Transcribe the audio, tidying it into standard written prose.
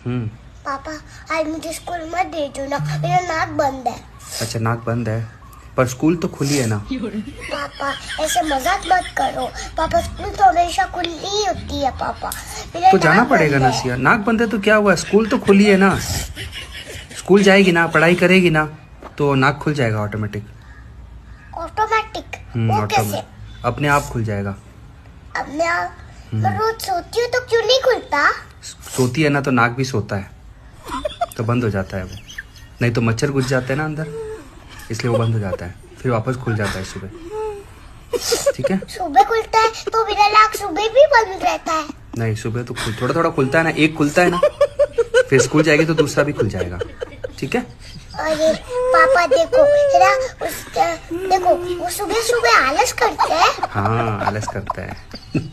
पापा आज मुझे स्कूल मत भेजो ना, मेरा नाक बंद है। अच्छा नाक बंद है, पर स्कूल तो खुली है ना। पापा ऐसे मजाक मत करो पापा, स्कूल तो हमेशा खुली ही होती है पापा। मेरा तो जाना नाक पड़ेगा बंद ना है। सिया, नाक बंद है तो क्या हुआ, स्कूल तो खुली है ना। स्कूल जाएगी ना, पढ़ाई करेगी ना, तो नाक खुल जाएगा ऑटोमेटिक। ऑटोमेटिक? वो कैसे? ऑटोमेटिक अपने आप खुल जाएगा। अब मैं रोज सोती हूँ तो क्यों नहीं खुलता? सोती है ना तो नाक भी सोता है, तो बंद हो जाता है वो। नहीं तो मच्छर घुस जाते हैं ना अंदर, इसलिए वो बंद हो जाता है, फिर वापस खुल जाता है सुबह। ठीक है। सुबह खुलता है तो मेरा नाक सुबह भी बंद रहता है? नहीं सुबह तो थोड़ा थोड़ा खुलता है ना, एक खुलता है ना, फिर स्कूल जाएगी तो दूसरा भी खुल जाएगा। ठीक है। अरे पापा देखो ना, देखो वो सुबह सुबह आलस करते हैं। हाँ आलस करता है।